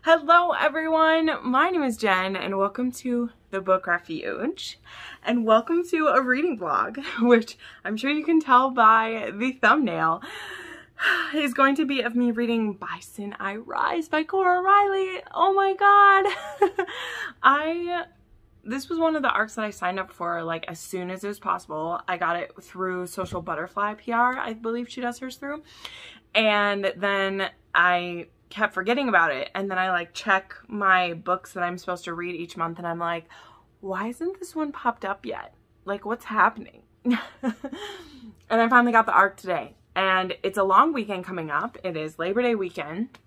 Hello everyone, my name is Jen and welcome to the book Refuge and welcome to a reading vlog, which I'm sure you can tell by the thumbnail is going to be of me reading By Sin I Rise by Cora Reilly. Oh my god. This was one of the ARCs that I signed up for like as soon as it was possible. I got it through Social Butterfly PR, I believe she does hers through. And then I kept forgetting about it, and then I like check my books that I'm supposed to read each month and I'm like, why isn't this one popped up yet? Like, what's happening? And I finally got the ARC today, and it's a long weekend coming up. It is Labor Day weekend.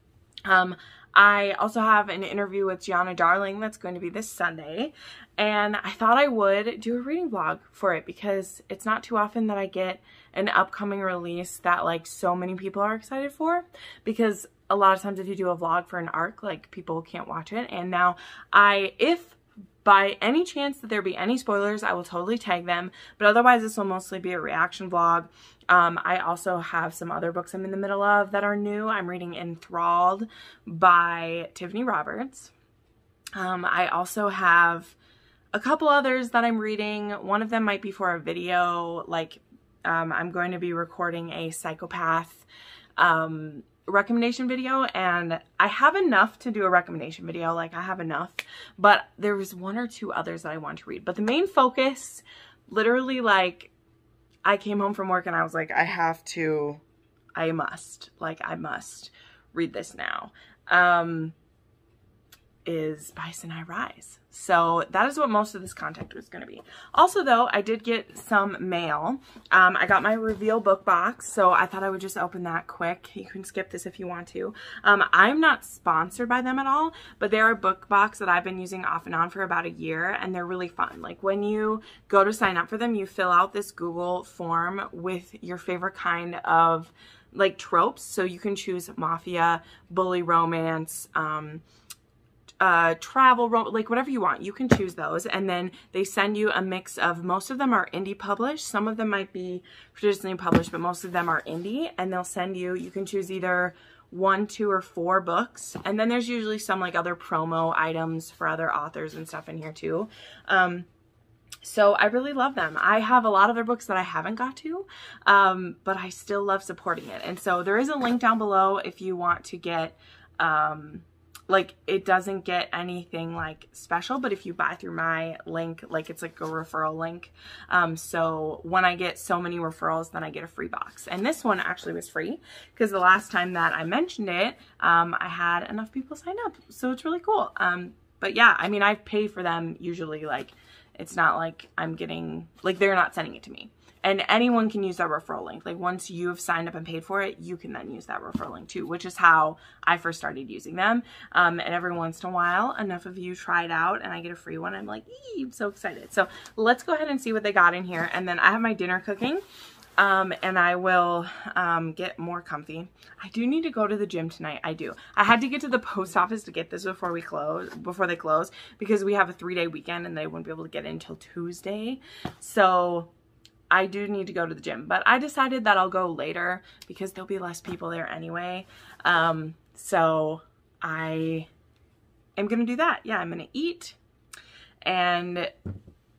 I also have an interview with Gianna Darling that's going to be this Sunday, and I thought I would do a reading vlog for it because it's not too often that I get an upcoming release that like so many people are excited for, because a lot of times if you do a vlog for an ARC, like people can't watch it. And now if by any chance that there be any spoilers, I will totally tag them, but otherwise this will mostly be a reaction vlog. I also have some other books I'm in the middle of that are new. I'm reading Enthralled by Tiffany Roberts. I also have a couple others that I'm reading. One of them might be for a video, like I'm going to be recording a psychopath recommendation video, and I have enough to do a recommendation video, like I have enough, but there was one or two others that I want to read. But the main focus, literally, like I came home from work and I was like, I must read this now, is By Sin I Rise. So that is what most of this content was going to be. Also though, I did get some mail. I got my reveal book box, so I thought I would just open that quick. You can skip this if you want to. I'm not sponsored by them at all, but they're a book box that I've been using off and on for about a year, and they're really fun. Like when you go to sign up for them, you fill out this Google form with your favorite kind of like tropes. So you can choose Mafia, bully romance, travel, like whatever you want, you can choose those, and then they send you a mix of, most of them are indie published, some of them might be traditionally published, but most of them are indie, and they'll send you, you can choose either 1, 2, or 4 books, and then there's usually some like other promo items for other authors and stuff in here too. So I really love them. I have a lot of their books that I haven't got to, but I still love supporting it. And so there is a link down below if you want to get, like it doesn't get anything like special, but if you buy through my link, like it's like a referral link. So when I get so many referrals, then I get a free box. And this one actually was free because the last time that I mentioned it, I had enough people sign up. So it's really cool. But yeah, I mean, I pay for them usually, like it's not like I'm getting, like they're not sending it to me. And anyone can use that referral link. Like once you've signed up and paid for it, you can then use that referral link too, which is how I first started using them. And every once in a while, enough of you try it out and I get a free one. I'm like, eee, I'm so excited. So let's go ahead and see what they got in here. And then I have my dinner cooking, and I will get more comfy. I do need to go to the gym tonight. I do. I had to get to the post office to get this before they close, because we have a 3-day weekend and they wouldn't be able to get in until Tuesday. So I do need to go to the gym, but I decided that I'll go later because there'll be less people there anyway. So I am going to do that. Yeah, I'm going to eat and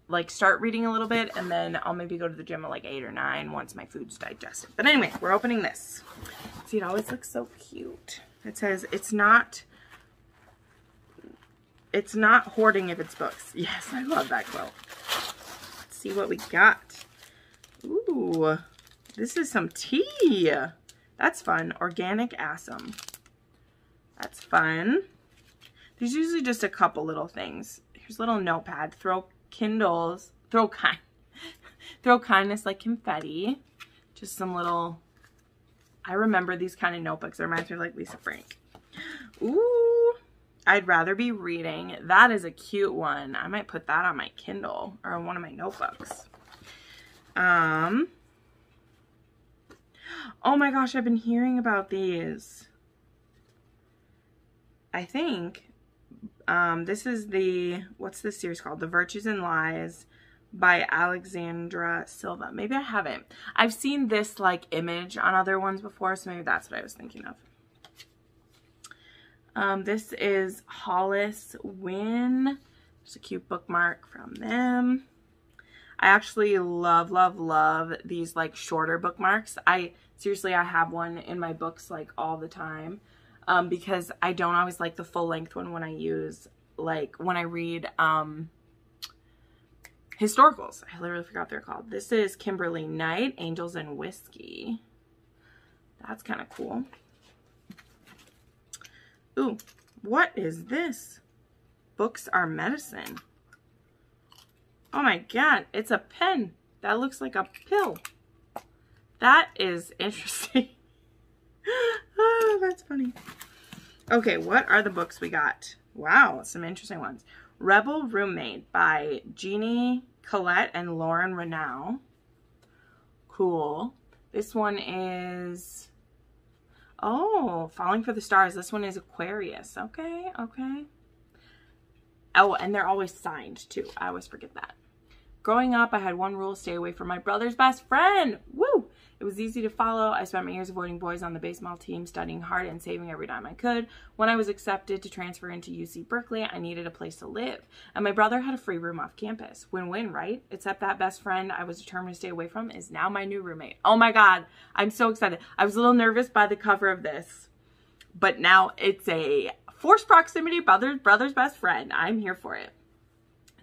like start reading a little bit, and then I'll maybe go to the gym at like 8 or 9 once my food's digested. But anyway, we're opening this. See, it always looks so cute. It says it's not hoarding if it's books. Yes, I love that quote. Let's see what we got. Ooh, this is some tea. That's fun. Organic Assam. That's fun. There's usually just a couple little things. Here's a little notepad. Throw kindness like confetti. Just some little, I remember these kind of notebooks. It reminds me of like Lisa Frank. Ooh, I'd rather be reading. That is a cute one. I might put that on my Kindle or on one of my notebooks. Oh my gosh, I've been hearing about these. I think, this is what's this series called? The Virtues and Lies by Alexandra Silva. Maybe I haven't. I've seen this like image on other ones before, so maybe that's what I was thinking of. This is Hollis Wynn. Just a cute bookmark from them. I actually love, love, love these like shorter bookmarks. Seriously, I have one in my books like all the time because I don't always like the full length one when I use, like when I read historicals. I literally forgot what they're called. This is Kimberly Knight, Angels and Whiskey. That's kind of cool. Ooh, what is this? Books are medicine. Oh my god, it's a pen. That looks like a pill. That is interesting. Oh, that's funny. Okay, what are the books we got? Wow, some interesting ones. Rebel Roommate by Jeannie Collette and Lauren Renaud. Cool. This one is... Oh, Falling for the Stars. This one is Aquarius. Okay, okay. Oh, and they're always signed too. I always forget that. Growing up, I had one rule: stay away from my brother's best friend. Woo! It was easy to follow. I spent my years avoiding boys on the baseball team, studying hard and saving every dime I could. When I was accepted to transfer into UC Berkeley, I needed a place to live. And my brother had a free room off campus. Win-win, right? Except that best friend I was determined to stay away from is now my new roommate. Oh my god, I'm so excited. I was a little nervous by the cover of this, but now it's a forced proximity brother's best friend. I'm here for it.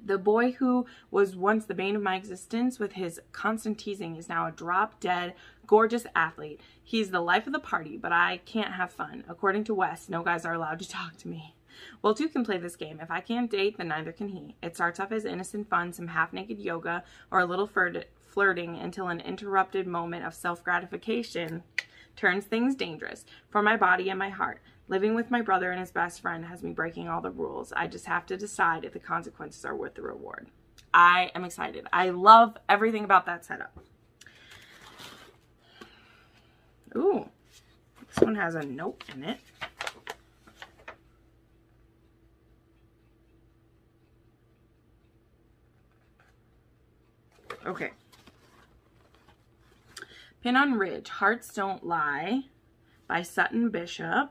The boy who was once the bane of my existence with his constant teasing is now a drop-dead, gorgeous athlete. He's the life of the party, but I can't have fun. According to Wes, no guys are allowed to talk to me. Well, two can play this game. If I can't date, then neither can he. It starts off as innocent fun, some half-naked yoga, or a little flirting until an interrupted moment of self-gratification turns things dangerous for my body and my heart. Living with my brother and his best friend has me breaking all the rules. I just have to decide if the consequences are worth the reward. I am excited. I love everything about that setup. Ooh, this one has a note in it. Okay. Pin on Ridge, Hearts Don't Lie by Sutton Bishop.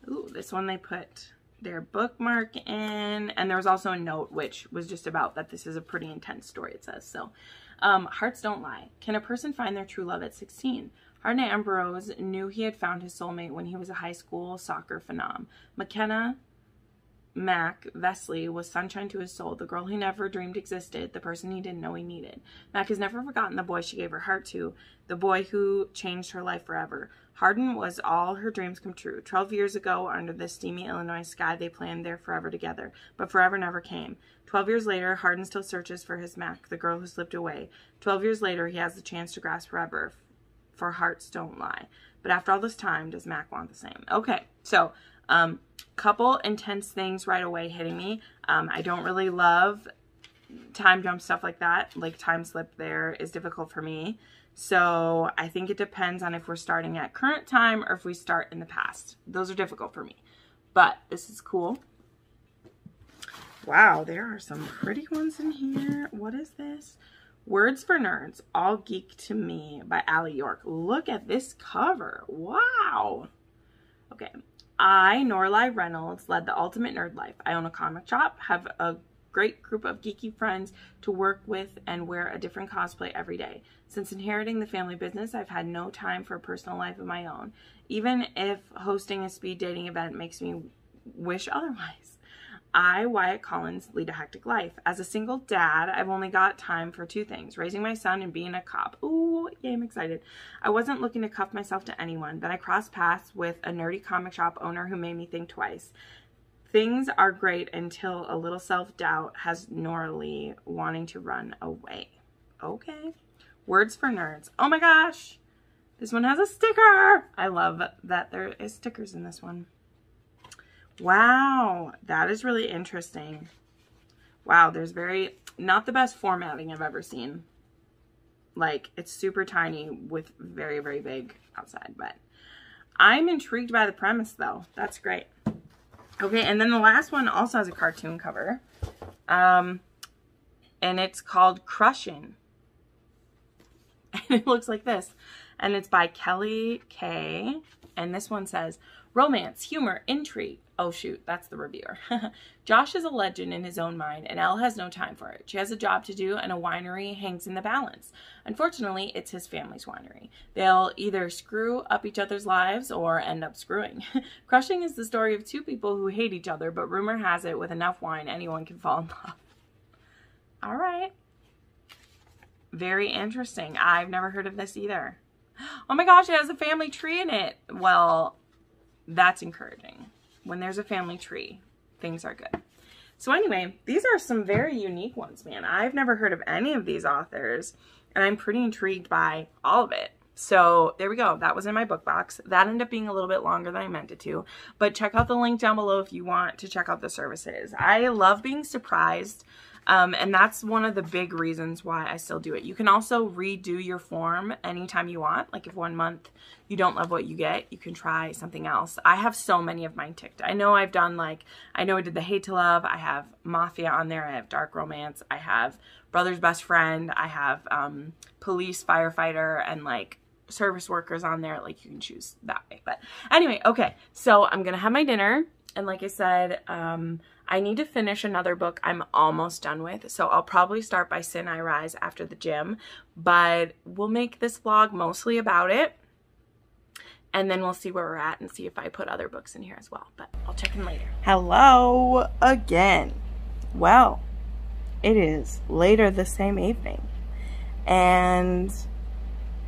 Ooh, this one they put their bookmark in, and there was also a note which was just about that this is a pretty intense story, it says. So, Hearts Don't Lie. Can a person find their true love at 16? Hardin Ambrose knew he had found his soulmate when he was a high school soccer phenom. McKenna Mac Vesley was sunshine to his soul, the girl he never dreamed existed, the person he didn't know he needed. Mac has never forgotten the boy she gave her heart to, the boy who changed her life forever. Hardin was all her dreams come true. 12 years ago, under the steamy Illinois sky, they planned their forever together, but forever never came. 12 years later, Hardin still searches for his Mac, the girl who slipped away. 12 years later, he has the chance to grasp forever, for hearts don't lie. But after all this time, does Mac want the same? Okay, so, couple intense things right away hitting me. I don't really love time jump stuff like that. Like time slip there is difficult for me. So I think it depends on if we're starting at current time or if we start in the past. Those are difficult for me. But this is cool. Wow, there are some pretty ones in here. What is this? Words for Nerds, All Geek to Me by Allie York. Look at this cover. Wow. Okay. I, Norlai Reynolds, led the ultimate nerd life. I own a comic shop, have a great group of geeky friends to work with, and wear a different cosplay every day. Since inheriting the family business, I've had no time for a personal life of my own, even if hosting a speed dating event makes me wish otherwise. I, Wyatt Collins, lead a hectic life. As a single dad, I've only got time for two things: raising my son and being a cop. Ooh, yay, I'm excited. I wasn't looking to cuff myself to anyone. Then I crossed paths with a nerdy comic shop owner who made me think twice. Things are great until a little self-doubt has Norley wanting to run away. Okay. Words for Nerds. Oh my gosh. This one has a sticker. I love that there is stickers in this one. Wow, that is really interesting. Wow, there's not the best formatting I've ever seen. Like, it's super tiny with very, very big outside, but I'm intrigued by the premise though. That's great. Okay, and then the last one also has a cartoon cover. And it's called Crushin'. And it looks like this. And it's by Kelly Kay. And this one says, Romance, humor, intrigue. Oh shoot, that's the reviewer. Josh is a legend in his own mind, and Elle has no time for it. She has a job to do, and a winery hangs in the balance. Unfortunately, it's his family's winery. They'll either screw up each other's lives or end up screwing. Crushing is the story of two people who hate each other, but rumor has it with enough wine, anyone can fall in love. All right. Very interesting. I've never heard of this either. Oh my gosh, it has a family tree in it. Well, that's encouraging. When there's a family tree, things are good. So anyway, these are some very unique ones, man. I've never heard of any of these authors, and I'm pretty intrigued by all of it. So there we go. That was in my book box. That ended up being a little bit longer than I meant it to, but check out the link down below if you want to check out the services. I love being surprised. And that's one of the big reasons why I still do it. You can also redo your form anytime you want. Like if 1 month you don't love what you get, you can try something else. I have so many of mine ticked. I know I've done I know I did the Hate to Love. I have Mafia on there. I have Dark Romance. I have Brother's Best Friend. I have Police, Firefighter, and service workers on there. You can choose that way. But anyway, okay. So I'm going to have my dinner. And like I said, I need to finish another book I'm almost done with. So I'll probably start by Sin I Rise after the gym. But we'll make this vlog mostly about it. And then we'll see where we're at and see if I put other books in here as well. But I'll check in later. Hello again. Well, it is later the same evening. And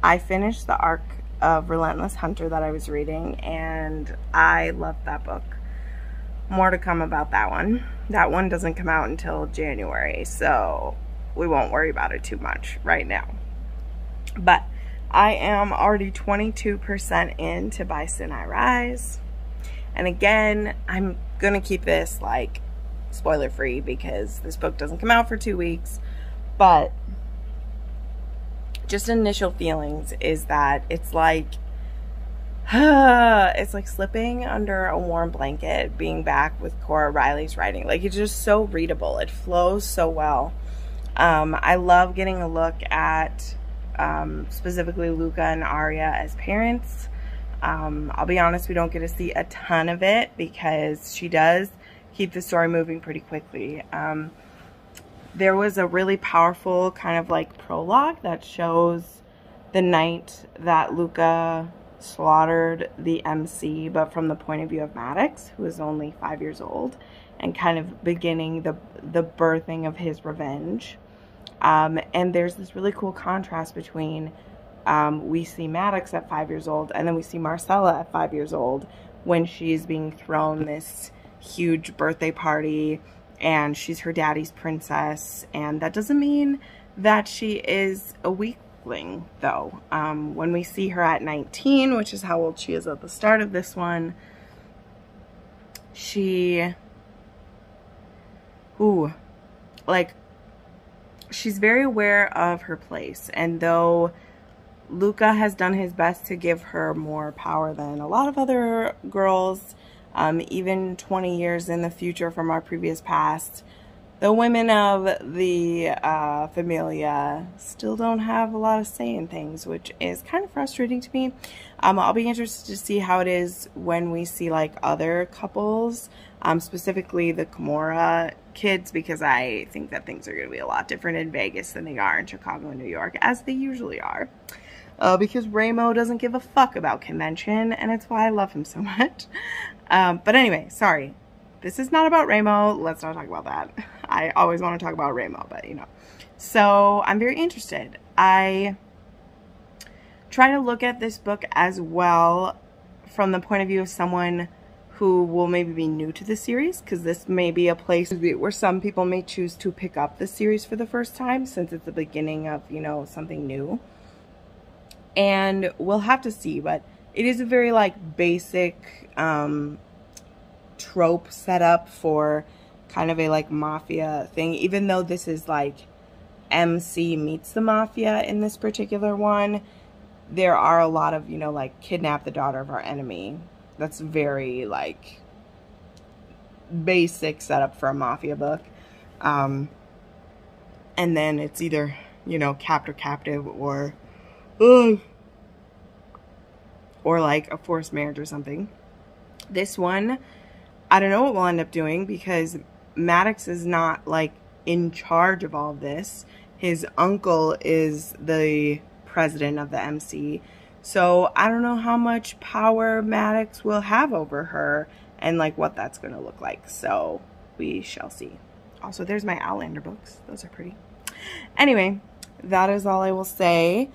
I finished the arc of Relentless Hunter that I was reading. And I loved that book. More to come about that one. That one doesn't come out until January, so we won't worry about it too much right now. But I am already 22% in to By Sin I Rise. And again, I'm going to keep this spoiler free because this book doesn't come out for 2 weeks. But just initial feelings is that it's it's like slipping under a warm blanket being back with Cora Reilly's writing. It's just so readable. It flows so well. I love getting a look at specifically Luca and Arya as parents. I'll be honest, we don't get to see a ton of it because she does keep the story moving pretty quickly. There was a really powerful kind of prologue that shows the night that Luca slaughtered the MC, but from the point of view of Maddox, who is only 5 years old, and kind of beginning the birthing of his revenge. And there's this really cool contrast between we see Maddox at 5 years old, and then we see Marcella at 5 years old when she's being thrown this huge birthday party, and she's her daddy's princess. And that doesn't mean that she is a weak though. When we see her at 19, which is how old she is at the start of this one, she's very aware of her place. And though Luca has done his best to give her more power than a lot of other girls, even 20 years in the future from our previous past, the women of the Familia still don't have a lot of say in things, which is kind of frustrating to me. I'll be interested to see how it is when we see other couples, specifically the Kimura kids, because I think that things are going to be a lot different in Vegas than they are in Chicago and New York, as they usually are. Because Ramo doesn't give a fuck about convention, and it's why I love him so much. But anyway, sorry. This is not about Ramo. Let's not talk about that. I always want to talk about Ramo, but So I'm very interested. I try to look at this book as well from the point of view of someone who will maybe be new to the series, because this may be a place where some people may choose to pick up the series for the first time since it's the beginning of, something new. And we'll have to see, but it is a very basic trope set up for kind of a mafia thing, even though this is MC meets the mafia in this particular one. There are a lot of kidnap the daughter of our enemy. That's very basic setup for a mafia book. And then it's either captor captive or a forced marriage or something. This one, I don't know what we'll end up doing because Maddox is not like in charge of all of this. His uncle is the president of the MC. So I don't know how much power Maddox will have over her and like what that's going to look like. So we shall see. Also, there's my Outlander books. Those are pretty. Anyway, that is all I will say.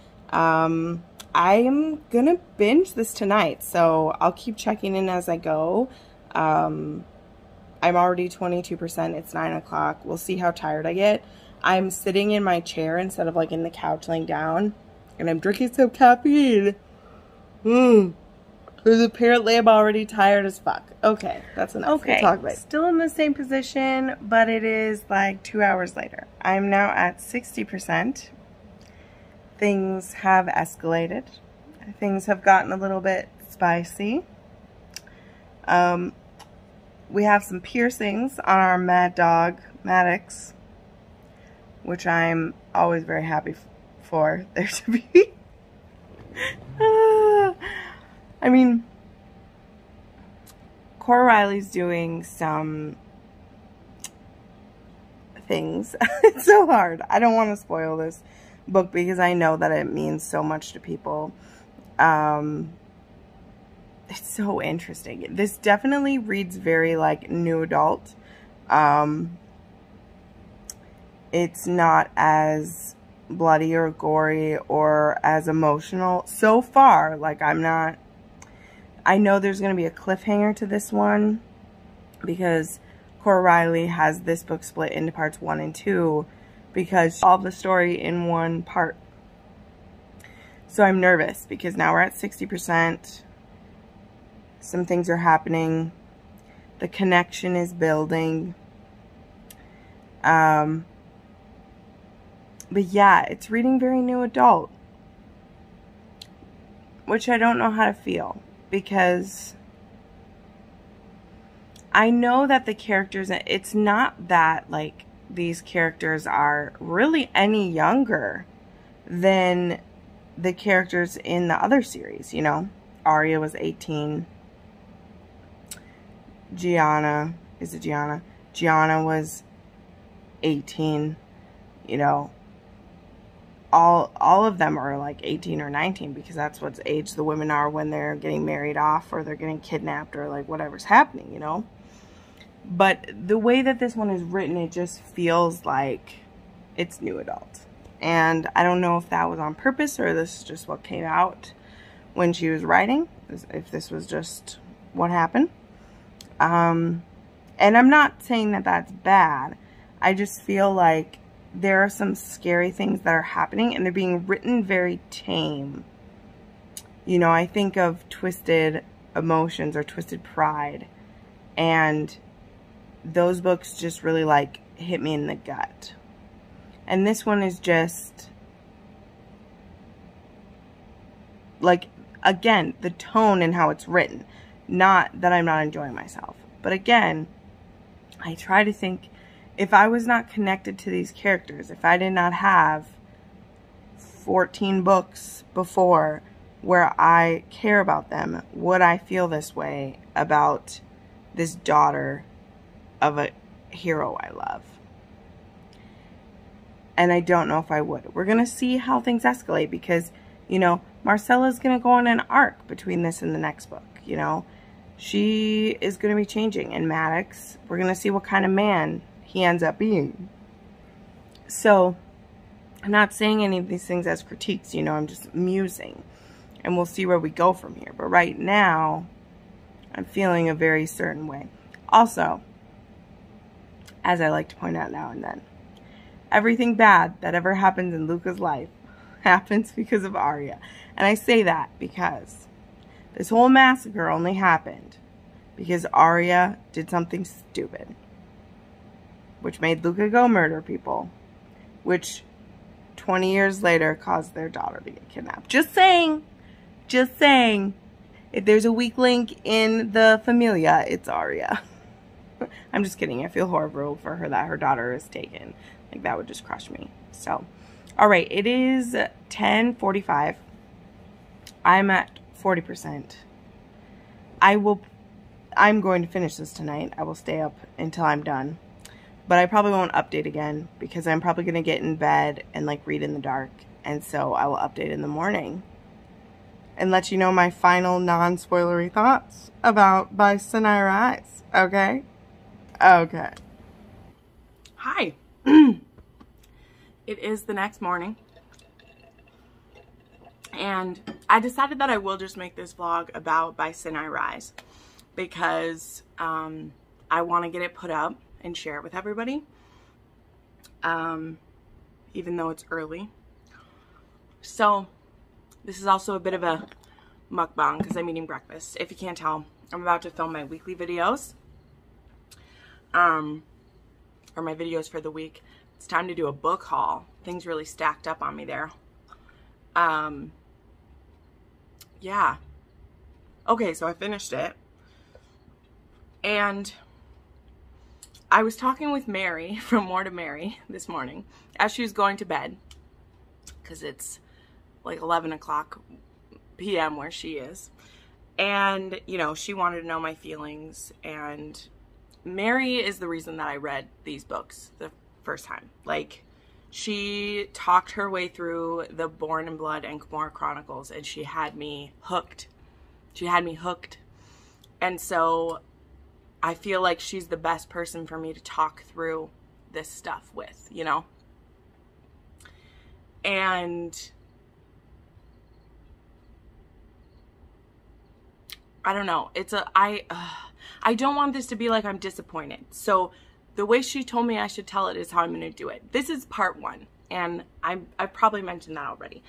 I am going to binge this tonight, so I'll keep checking in as I go. I'm already 22%. It's 9 o'clock. We'll see how tired I get. I'm sitting in my chair instead of like in the couch laying down, and I'm drinking some caffeine. Because apparently I'm already tired as fuck. Okay, that's enough. Okay, we'll talk about it. Still in the same position, but it is like 2 hours later. I'm now at 60%. Things have escalated. Things have gotten a little bit spicy. We have some piercings on our mad dog, Maddox, which I'm always very happy for there to be. I mean, Cora Reilly's doing some things. It's so hard. I don't want to spoil this book because I know that it means so much to people. It's so interesting. This definitely reads very like new adult. It's not as bloody or gory or as emotional so far. Like I know there's going to be a cliffhanger to this one because Cora Reilly has this book split into parts 1 and 2 because all of the story in one part. So I'm nervous because now we're at 60%. Some things are happening. The connection is building. But yeah, it's reading very new adult, which I don't know how to feel because I know that the characters, it's not that like these characters are really any younger than the characters in the other series, you know. Arya was 18. Gianna was 18, you know. All of them are like 18 or 19 because that's what age the women are when they're getting married off or they're getting kidnapped or like whatever's happening, you know. But the way that this one is written, it just feels like it's new adult. And I don't know if that was on purpose or this is just what came out when she was writing, if this was just what happened. And I'm not saying that that's bad. I just feel like there are some scary things that are happening and they're being written very tame. You know, I think of Twisted Emotions or Twisted Pride, and those books just really like hit me in the gut. And this one is just like, again, the tone and how it's written. Not that I'm not enjoying myself. But again, I try to think, if I was not connected to these characters, if I did not have 14 books before where I care about them, would I feel this way about this daughter of a hero I love? And I don't know if I would. We're going to see how things escalate because, you know, Marcella's going to go on an arc between this and the next book, you know. She is going to be changing. And Maddox, we're going to see what kind of man he ends up being. So, I'm not saying any of these things as critiques, you know. I'm just musing. And we'll see where we go from here. But right now, I'm feeling a very certain way. Also, as I like to point out now and then, everything bad that ever happens in Luca's life happens because of Arya. And I say that because this whole massacre only happened because Arya did something stupid, which made Luca go murder people, which 20 years later caused their daughter to get kidnapped. Just saying. Just saying. If there's a weak link in the familia, it's Arya. I'm just kidding. I feel horrible for her that her daughter is taken. Like, that would just crush me. So, alright. It is 10:45. I'm at 40%. I'm going to finish this tonight. I will stay up until I'm done. But I probably won't update again because I'm probably going to get in bed and like read in the dark. And so I will update in the morning and let you know my final non-spoilery thoughts about By Sinai Rise. Okay? Okay. Hi. It is the next morning. And I decided that I will just make this vlog about By Sinai Rise because I want to get it put up and share it with everybody, even though it's early. So this is also a bit of a mukbang because I'm eating breakfast. If you can't tell, I'm about to film my weekly videos, or my videos for the week. It's time to do a book haul. Things really stacked up on me there. Yeah. Okay, so I finished it. And I was talking with Mary from More to Mary this morning as she was going to bed, because it's like 11 o'clock p.m. where she is. And, you know, she wanted to know my feelings. And Mary is the reason that I read these books the first time. Like, she talked her way through the Born in Blood and Cora Chronicles, and she had me hooked. She had me hooked. And so I feel like she's the best person for me to talk through this stuff with, you know? And I don't know. I don't want this to be like I'm disappointed. So the way she told me I should tell it is how I'm going to do it. This is part one, and I probably mentioned that already.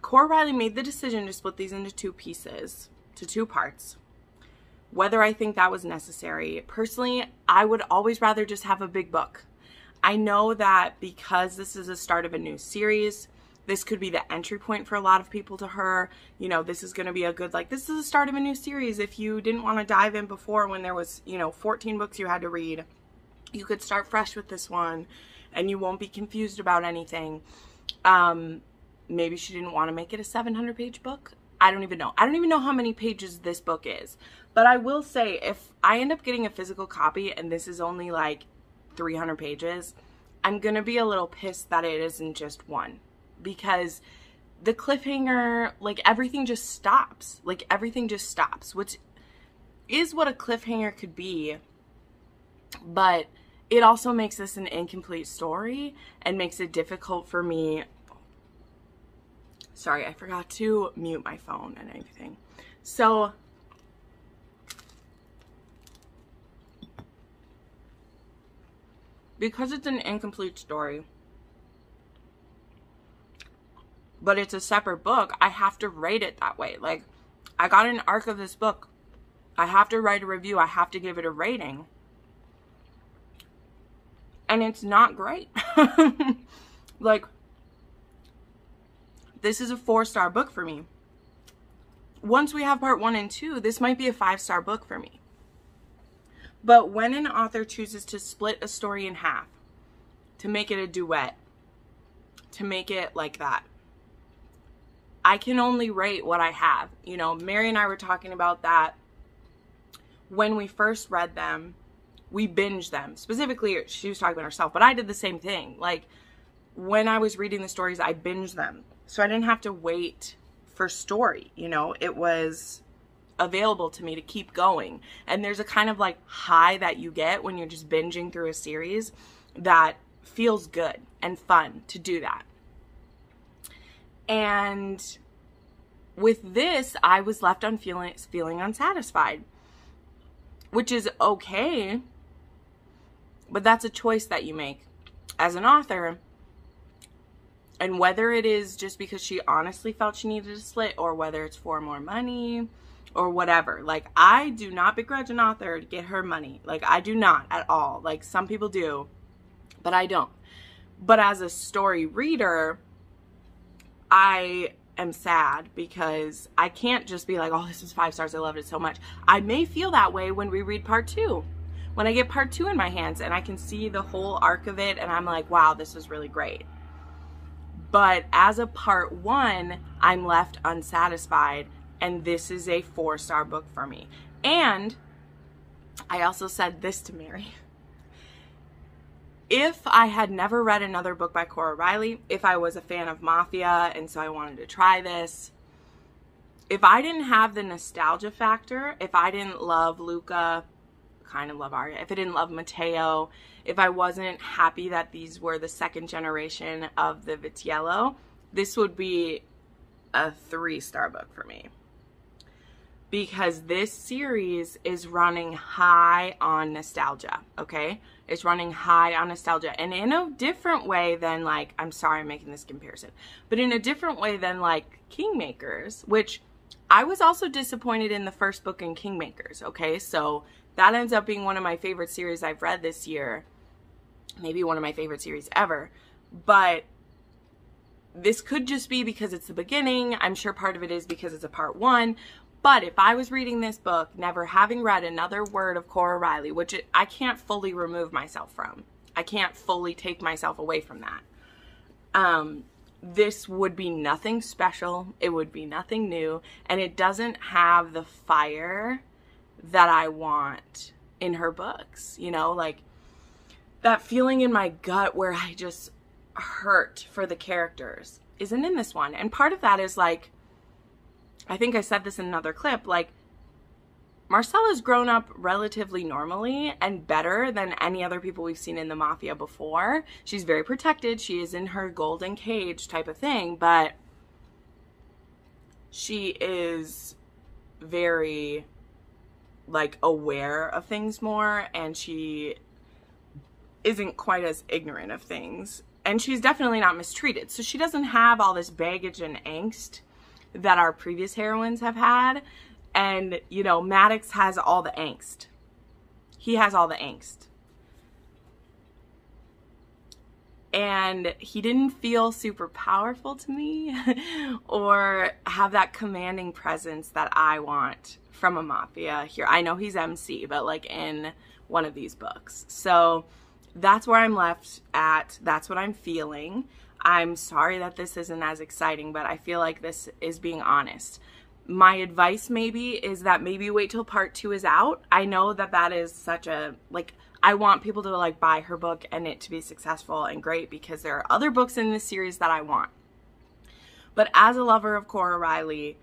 Cora Reilly made the decision to split these into two pieces, to two parts. Whether I think that was necessary. Personally, I would always rather just have a big book. I know that because this is the start of a new series, this could be the entry point for a lot of people to her. You know, this is going to be a good, like, this is the start of a new series. If you didn't want to dive in before when there was, you know, 14 books you had to read, you could start fresh with this one and you won't be confused about anything. Maybe she didn't want to make it a 700-page book. I don't even know. I don't even know how many pages this book is. But I will say, if I end up getting a physical copy and this is only like 300 pages, I'm going to be a little pissed that it isn't just one. Because the cliffhanger, like, everything just stops. Like, everything just stops, which is what a cliffhanger could be. But it also makes this an incomplete story and makes it difficult for me. Sorry, I forgot to mute my phone and everything. So because it's an incomplete story, but it's a separate book, I have to rate it that way. Like, I got an arc of this book. I have to write a review. I have to give it a rating. And it's not great. Like, this is a 4-star book for me. Once we have part 1 and 2, this might be a 5-star book for me. But when an author chooses to split a story in half, to make it a duet, to make it like that, I can only rate what I have. You know, Mary and I were talking about that when we first read them. We binged them. Specifically, she was talking about herself, but I did the same thing. Like, when I was reading the stories, I binged them. So I didn't have to wait for story, you know. It was available to me to keep going. And there's a kind of like high that you get when you're just binging through a series that feels good and fun to do that. And with this, I was left on feeling unsatisfied, which is okay, but that's a choice that you make as an author. And whether it is just because she honestly felt she needed a split, or whether it's for more money or whatever. Like, I do not begrudge an author to get her money. Like, I do not at all. Like, some people do, but I don't. But as a story reader, I am sad because I can't just be like, oh, this is 5 stars. I loved it so much. I may feel that way when we read part 2. When I get part 2 in my hands and I can see the whole arc of it and I'm like, wow, this was really great. But as a part 1, I'm left unsatisfied, and this is a 4-star book for me. And I also said this to Mary. If I had never read another book by Cora Reilly, if I was a fan of Mafia and so I wanted to try this, if I didn't have the nostalgia factor, if I didn't love Luca, kind of love Arya, if I didn't love Matteo, if I wasn't happy that these were the second generation of the Vitiello, this would be a 3-star book for me. Because this series is running high on nostalgia, okay? It's running high on nostalgia. And in a different way than, like, I'm sorry I'm making this comparison, but in a different way than, like, Kingmakers, which I was also disappointed in the first book in Kingmakers, okay? So that ends up being one of my favorite series I've read this year. Maybe one of my favorite series ever. But this could just be because it's the beginning. I'm sure part of it is because it's a part 1. But if I was reading this book, never having read another word of Cora Reilly, which I can't fully remove myself from. I can't fully take myself away from that. This would be nothing special. It would be nothing new. And it doesn't have the fire that I want in her books. You know, like that feeling in my gut where I just hurt for the characters isn't in this one. And part of that is like, I think I said this in another clip, like, Marcella's grown up relatively normally and better than any other people we've seen in the Mafia before. She's very protected. She is in her golden cage type of thing, but she is very, like, aware of things more, and she isn't quite as ignorant of things. And she's definitely not mistreated. So she doesn't have all this baggage and angst that our previous heroines have had. And, you know, Maddox has all the angst. He has all the angst. And he didn't feel super powerful to me or have that commanding presence that I want from a Mafia here. I know he's MC, but like in one of these books. So that's where I'm left at. That's what I'm feeling. I'm sorry that this isn't as exciting, but I feel like this is being honest. My advice maybe is that maybe wait till part 2 is out. I know that that is such a, like, I want people to like buy her book and it to be successful and great because there are other books in this series that I want. But as a lover of Cora Reilly,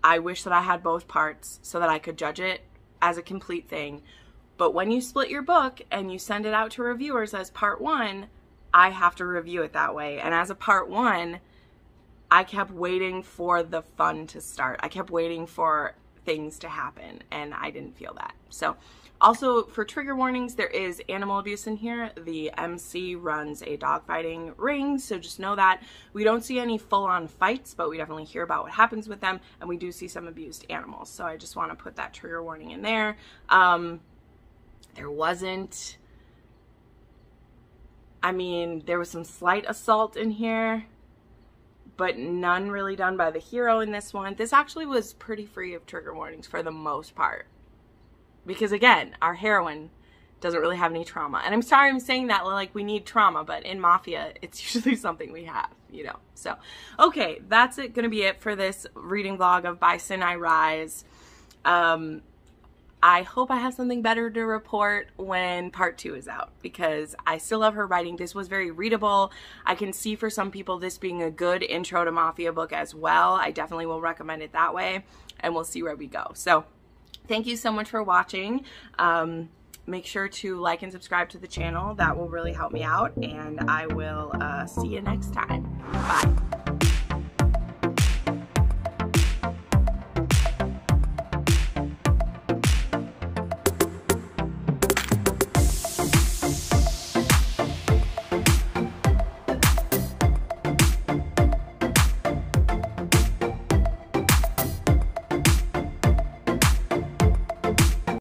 I wish that I had both parts so that I could judge it as a complete thing. But when you split your book and you send it out to reviewers as part 1, I have to review it that way. And as a part 1, I kept waiting for the fun to start. I kept waiting for things to happen, and I didn't feel that. So, also for trigger warnings, there is animal abuse in here. The MC runs a dogfighting ring, so just know that. We don't see any full-on fights, but we definitely hear about what happens with them, and we do see some abused animals. So I just want to put that trigger warning in there. There wasn't... I mean, there was some slight assault in here, but none really done by the hero in this one. This actually was pretty free of trigger warnings for the most part. Because again, our heroine doesn't really have any trauma. And I'm sorry I'm saying that, like we need trauma, but in Mafia, it's usually something we have, you know. So, okay, that's gonna be it for this reading vlog of By Sin I Rise. I hope I have something better to report when part 2 is out because I still love her writing. This was very readable. I can see for some people this being a good intro to Mafia book as well. I definitely will recommend it that way, and we'll see where we go. So thank you so much for watching. Make sure to like and subscribe to the channel. That will really help me out, and I will see you next time. Bye.